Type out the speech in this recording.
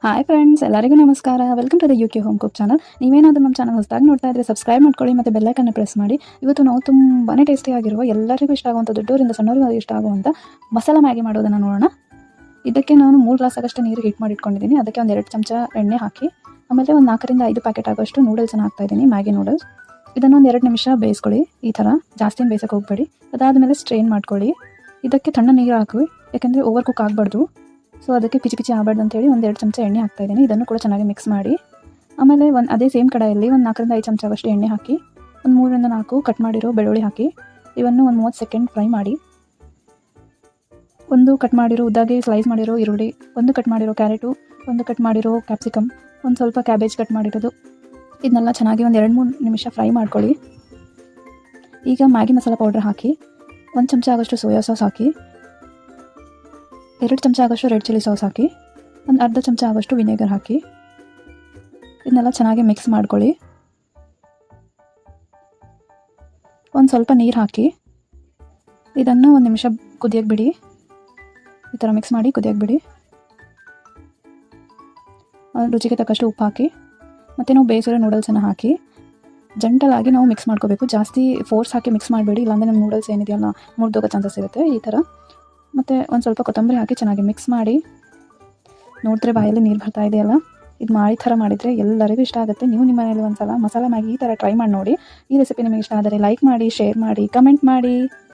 Hi friends, ಎಲ್ಲರಿಗೂ ನಮಸ್ಕಾರ. Welcome to the UK home cook channel. ನೀವೇನಾದರೂ ನಮ್ಮ ಚಾನಲ್ ಹೊಸದಾಗಿ ನೋಡ್ತಾ ಇದ್ದರೆ ಸಬ್ಸ್ಕ್ರೈಬ್ ಮಾಡ್ಕೊಳ್ಳಿ ಮತ್ತು ಬೆಲ್ಲೈಕನ್ನು ಪ್ರೆಸ್ ಮಾಡಿ. ಇವತ್ತು ನಾವು ತುಂಬಾ ಟೇಸ್ಟಿಯಾಗಿರುವ, ಎಲ್ಲರಿಗೂ ಇಷ್ಟ ಆಗುವಂಥ, ದೊಡ್ಡವರಿಂದ ಸಣ್ಣವರಿಗೂ ಇಷ್ಟ ಆಗುವಂಥ ಮಸಾಲ ಮ್ಯಾಗಿ ಮಾಡೋದನ್ನು ನೋಡೋಣ. ಇದಕ್ಕೆ ನಾನು 3 ಗ್ಲಾಸ್ ಆಗಷ್ಟು ನೀರು ಹೀಟ್ ಮಾಡಿ ಇಟ್ಕೊಂಡಿದ್ದೀನಿ. ಅದಕ್ಕೆ ಒಂದು 2 ಚಮಚ ಎಣ್ಣೆ ಹಾಕಿ, ಆಮೇಲೆ ಒಂದು 4 ರಿಂದ 5 ಪ್ಯಾಕೆಟ್ ಆಗೋಷ್ಟು ನೂಡಲ್ಸನ್ನು ಹಾಕ್ತಾಯಿದ್ದೀನಿ, ಮ್ಯಾಗಿ ನೂಡಲ್ಸ್. ಇದನ್ನು ಒಂದು 2 ನಿಮಿಷ ಬೇಯಿಸ್ಕೊಳ್ಳಿ. ಈ ಥರ ಜಾಸ್ತಿ ಬೇಯಿಸೋಕೆ ಹೋಗಬೇಡಿ. ಅದಾದಮೇಲೆ ಸ್ಟ್ರೈನ್ ಮಾಡ್ಕೊಳ್ಳಿ. ಇದಕ್ಕೆ ತಣ್ಣ ನೀರು ಹಾಕಿ, ಯಾಕೆಂದರೆ ಓವರ್ ಕುಕ್ ಆಗಬಾರ್ದು. ಸೊ ಅದಕ್ಕೆ ಪಿಚಿ ಆಗಬಾರ್ದು ಅಂತೇಳಿ ಒಂದು 2 ಚಮಚ ಎಣ್ಣೆ ಹಾಕ್ತಾಯಿದ್ದೀನಿ. ಇದನ್ನು ಕೂಡ ಚೆನ್ನಾಗಿ ಮಿಕ್ಸ್ ಮಾಡಿ, ಆಮೇಲೆ ಅದೇ ಸೇಮ್ ಕಡಾಯಲ್ಲಿ ಒಂದು 4 ರಿಂದ 5 ಚಮಚ ಆಗಷ್ಟು ಎಣ್ಣೆ ಹಾಕಿ, ಒಂದು 3 ರಿಂದ 4 ಕಟ್ ಮಾಡಿರೋ ಬೆಳ್ಳುಳ್ಳಿ ಹಾಕಿ, ಇವನ್ನು ಒಂದು 30 ಸೆಕೆಂಡ್ ಫ್ರೈ ಮಾಡಿ. ಒಂದು ಕಟ್ ಮಾಡಿರೋ ಉದ್ದಾಗಿ ಸ್ಲೈಸ್ ಮಾಡಿರೋ ಈರುಳ್ಳಿ, ಒಂದು ಕಟ್ ಮಾಡಿರೋ ಕ್ಯಾರೆಟು, ಒಂದು ಕಟ್ ಮಾಡಿರೋ ಕ್ಯಾಪ್ಸಿಕಮ್, ಒಂದು ಸ್ವಲ್ಪ ಕ್ಯಾಬೇಜ್ ಕಟ್ ಮಾಡಿರೋದು, ಇದನ್ನೆಲ್ಲ ಚೆನ್ನಾಗಿ ಒಂದು 2-3 ನಿಮಿಷ ಫ್ರೈ ಮಾಡ್ಕೊಳ್ಳಿ. ಈಗ ಮ್ಯಾಗಿ ಮಸಾಲ ಪೌಡ್ರ್ ಹಾಕಿ, 1 ಚಮಚ ಆಗೋಷ್ಟು ಸೋಯಾ ಸಾಸ್ ಹಾಕಿ, 2 ಚಮಚ ಆಗೋಷ್ಟು ರೆಡ್ ಚಿಲ್ಲಿ ಸಾಸ್ ಹಾಕಿ, ಒಂದು ಅರ್ಧ ಚಮಚ ಆಗೋಷ್ಟು ವಿನೆಗರ್ ಹಾಕಿ, ಇದನ್ನೆಲ್ಲ ಚೆನ್ನಾಗಿ ಮಿಕ್ಸ್ ಮಾಡ್ಕೊಳ್ಳಿ. ಒಂದು ಸ್ವಲ್ಪ ನೀರು ಹಾಕಿ, ಇದನ್ನು 1 ನಿಮಿಷ ಕುದಿಯಕ್ಕೆ ಬಿಡಿ. ಈ ಥರ ಮಿಕ್ಸ್ ಮಾಡಿ ಕುದಿಯಕ್ಕೆ ಬಿಡಿ. ರುಚಿಗೆ ತಕ್ಕಷ್ಟು ಉಪ್ಪು ಹಾಕಿ, ಮತ್ತು ನಾವು ಬೇಯಿಸಿರೋ ನೂಡಲ್ಸನ್ನು ಹಾಕಿ ಜಂಟಲಾಗಿ ನಾವು ಮಿಕ್ಸ್ ಮಾಡ್ಕೋಬೇಕು. ಜಾಸ್ತಿ ಫೋರ್ಸ್ ಹಾಕಿ ಮಿಕ್ಸ್ ಮಾಡಬೇಡಿ, ಇಲ್ಲಾಂದರೆ ನಮ್ಮ ನೂಡಲ್ಸ್ ಏನಿದೆಯಲ್ಲ ಮುರಿದೋಗೋ ಚಾನ್ಸಸ್ ಇರುತ್ತೆ. ಈ ಥರ ಮತ್ತು ಒಂದು ಸ್ವಲ್ಪ ಕೊತ್ತಂಬರಿ ಹಾಕಿ ಚೆನ್ನಾಗಿ ಮಿಕ್ಸ್ ಮಾಡಿ. ನೋಡಿದ್ರೆ ಬಾಯಲ್ಲಿ ನೀರು ಬರ್ತಾ ಇದೆಯಲ್ಲ, ಇದು ಮಾಡಿ ಥರ ಮಾಡಿದರೆ ಎಲ್ಲರಿಗೂ ಇಷ್ಟ ಆಗುತ್ತೆ. ನೀವು ನಿಮ್ಮ ಮನೇಲಿ ಒಂದು ಸಲ ಮಸಾಲ ಮ್ಯಾಗಿ ಈ ಥರ ಟ್ರೈ ಮಾಡಿ ನೋಡಿ. ಈ ರೆಸಿಪಿ ನಿಮಗೆ ಇಷ್ಟ ಆದರೆ ಲೈಕ್ ಮಾಡಿ, ಶೇರ್ ಮಾಡಿ, ಕಮೆಂಟ್ ಮಾಡಿ.